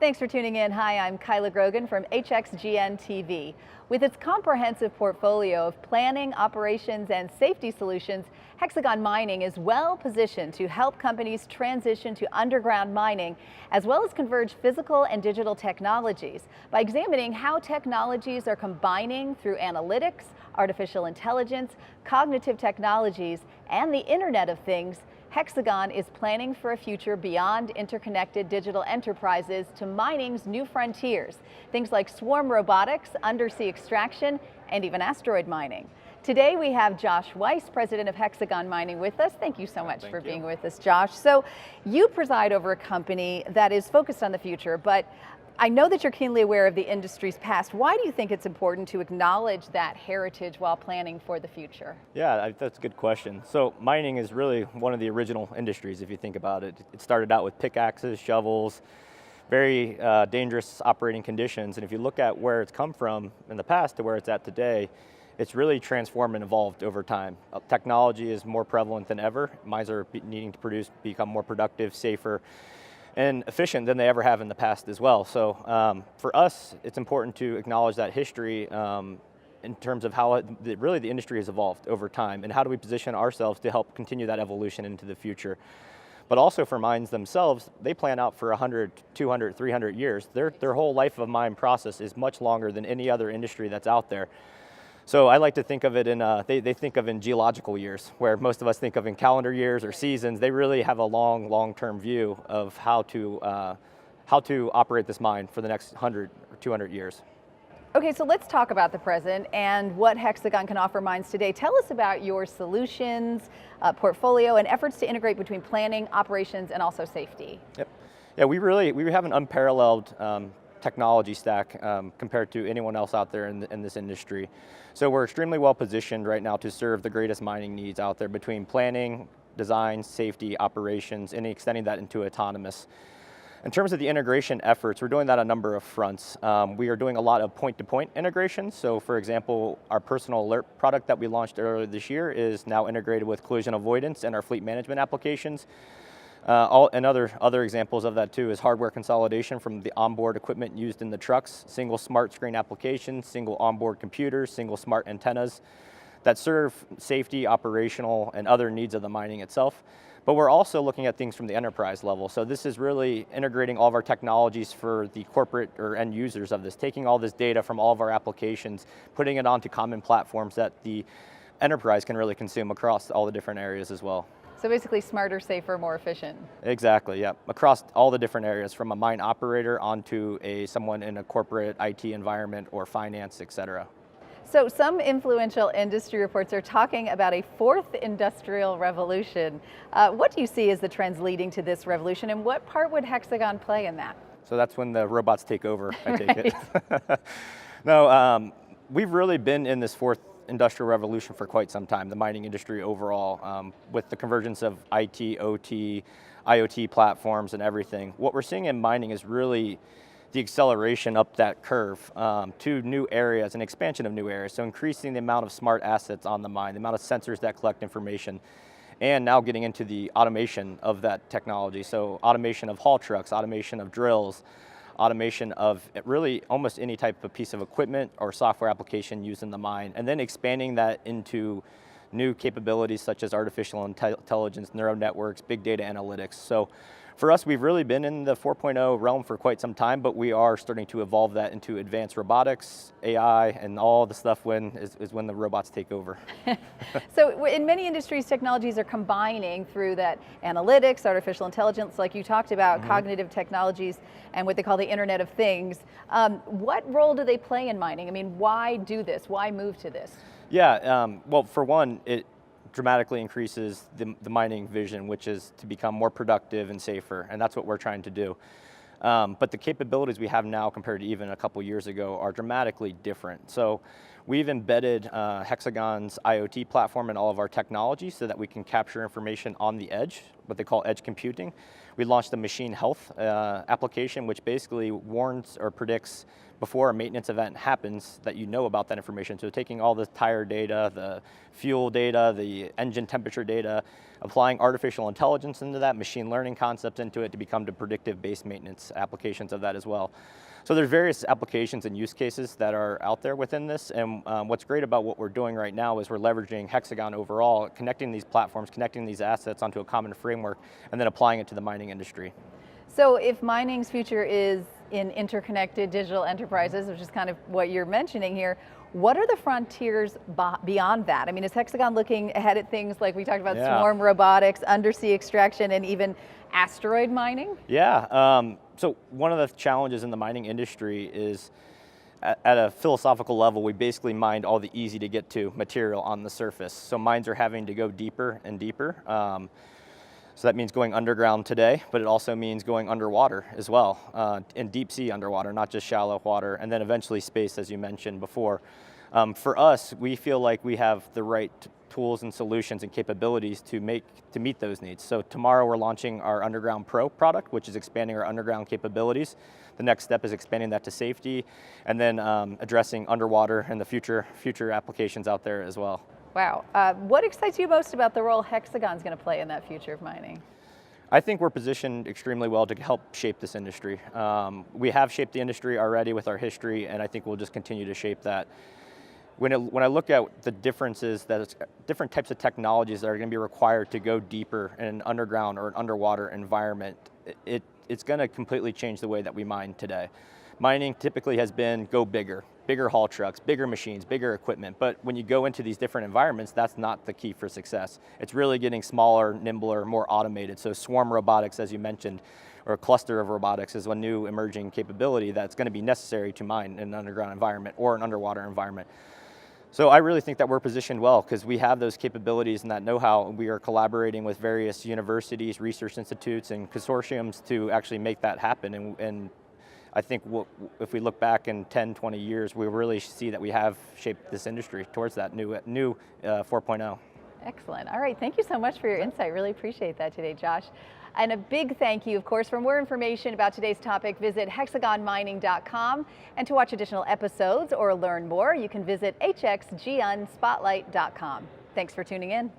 Thanks for tuning in. Hi, I'm Kyla Grogan from HXGN TV. With its comprehensive portfolio of planning, operations, and safety solutions, Hexagon Mining is well positioned to help companies transition to underground mining, as well as converge physical and digital technologies by examining how technologies are combining through analytics, artificial intelligence, cognitive technologies, and the Internet of Things. Hexagon is planning for a future beyond interconnected digital enterprises to mining's new frontiers, things like swarm robotics, undersea extraction, and even asteroid mining. Today we have Josh Weiss, president of Hexagon Mining, with us. Thank you so much for being with us, Josh. So you preside over a company that is focused on the future, but I know that you're keenly aware of the industry's past. Why do you think it's important to acknowledge that heritage while planning for the future? Yeah, that's a good question. So mining is really one of the original industries, if you think about it. It started out with pickaxes, shovels, very dangerous operating conditions. And if you look at where it's come from in the past to where it's at today, it's really transformed and evolved over time. Technology is more prevalent than ever. Mines are needing to become more productive, safer, and efficient than they ever have in the past as well. So for us, it's important to acknowledge that history in terms of how really the industry has evolved over time, and how do we position ourselves to help continue that evolution into the future. But also for mines themselves, they plan out for 100, 200, 300 years. Their whole life of mine process is much longer than any other industry that's out there. So I like to think of it in, they think of in geological years, where most of us think of in calendar years or seasons. They really have a long-term view of how to operate this mine for the next 100 or 200 years. Okay, so let's talk about the present and what Hexagon can offer mines today. Tell us about your solutions, portfolio, and efforts to integrate between planning, operations, and also safety. Yep. Yeah, we have an unparalleled technology stack compared to anyone else out there in this industry. So we're extremely well positioned right now to serve the greatest mining needs out there between planning, design, safety, operations, and extending that into autonomous. In terms of the integration efforts, we're doing that on a number of fronts. We are doing a lot of point-to-point integration. So for example, our personal alert product that we launched earlier this year is now integrated with collision avoidance and our fleet management applications. And other examples of that too is hardware consolidation from the onboard equipment used in the trucks, single smart screen applications, single onboard computers, single smart antennas that serve safety, operational, and other needs of the mining itself. But we're also looking at things from the enterprise level. So this is really integrating all of our technologies for the corporate or end users of this, taking all this data from all of our applications, putting it onto common platforms that the enterprise can really consume across all the different areas as well. So basically smarter, safer, more efficient. Exactly, yeah. Across all the different areas, from a mine operator onto someone in a corporate IT environment or finance, et cetera. So some influential industry reports are talking about a fourth industrial revolution. What do you see as the trends leading to this revolution, and what part would Hexagon play in that? So that's when the robots take over, I take it. No, we've really been in this fourth industrial revolution for quite some time, the mining industry overall, with the convergence of IT, OT, IoT platforms and everything. What we're seeing in mining is really the acceleration up that curve to new areas and expansion of new areas. So increasing the amount of smart assets on the mine, the amount of sensors that collect information, and now getting into the automation of that technology. So automation of haul trucks, automation of drills, automation of really almost any type of piece of equipment or software application used in the mine, and then expanding that into new capabilities such as artificial intelligence, neural networks, big data analytics. So for us, we've really been in the 4.0 realm for quite some time, but we are starting to evolve that into advanced robotics, AI, and all the stuff is when the robots take over. So in many industries, technologies are combining through that analytics, artificial intelligence, like you talked about, cognitive technologies, and what they call the Internet of Things. What role do they play in mining? I mean, why do this? Why move to this? Yeah, well, for one, it dramatically increases the mining vision, which is to become more productive and safer, and that's what we're trying to do. But the capabilities we have now compared to even a couple years ago are dramatically different. So We've embedded Hexagon's IoT platform in all of our technology so that we can capture information on the edge, what they call edge computing. We launched a machine health application, which basically warns or predicts before a maintenance event happens that you know about that information. So taking all the tire data, the fuel data, the engine temperature data, applying artificial intelligence into that, machine learning concepts into it to become the predictive based maintenance applications of that as well. So there's various applications and use cases that are out there within this, and what's great about what we're doing right now is we're leveraging Hexagon overall, connecting these platforms, connecting these assets onto a common framework, and then applying it to the mining industry. So if mining's future is in interconnected digital enterprises, which is kind of what you're mentioning here, what are the frontiers beyond that? I mean, is Hexagon looking ahead at things like we talked about swarm robotics, undersea extraction, and even asteroid mining? Yeah, so one of the challenges in the mining industry is at a philosophical level, we basically mined all the easy to get to material on the surface. So mines are having to go deeper and deeper. So that means going underground today, but it also means going underwater as well, in deep sea underwater, not just shallow water, and then eventually space, as you mentioned before. For us, we feel like we have the right tools and solutions and capabilities to meet those needs. So tomorrow we're launching our Underground Pro product, which is expanding our underground capabilities. The next step is expanding that to safety, and then addressing underwater and the future applications out there as well. Wow. What excites you most about the role Hexagon's going to play in that future of mining? I think we're positioned extremely well to help shape this industry. We have shaped the industry already with our history, and I think we'll just continue to shape that. When I look at the differences, different types of technologies that are going to be required to go deeper in an underground or an underwater environment, it's going to completely change the way that we mine today. Mining typically has been go bigger haul trucks, bigger machines, bigger equipment, but when you go into these different environments, that's not the key for success. It's really getting smaller, nimbler, more automated. So swarm robotics, as you mentioned, or a cluster of robotics is a new emerging capability that's going to be necessary to mine in an underground environment or an underwater environment. So I really think that we're positioned well because we have those capabilities and that know-how. We are collaborating with various universities, research institutes, and consortiums to actually make that happen. And I think if we look back in 10, 20 years, we really see that we have shaped this industry towards that new 4.0. Excellent. All right, thank you so much for your insight. Really appreciate that today, Josh. And a big thank you, of course. For more information about today's topic, visit hexagonmining.com. And to watch additional episodes or learn more, you can visit hxgnspotlight.com. Thanks for tuning in.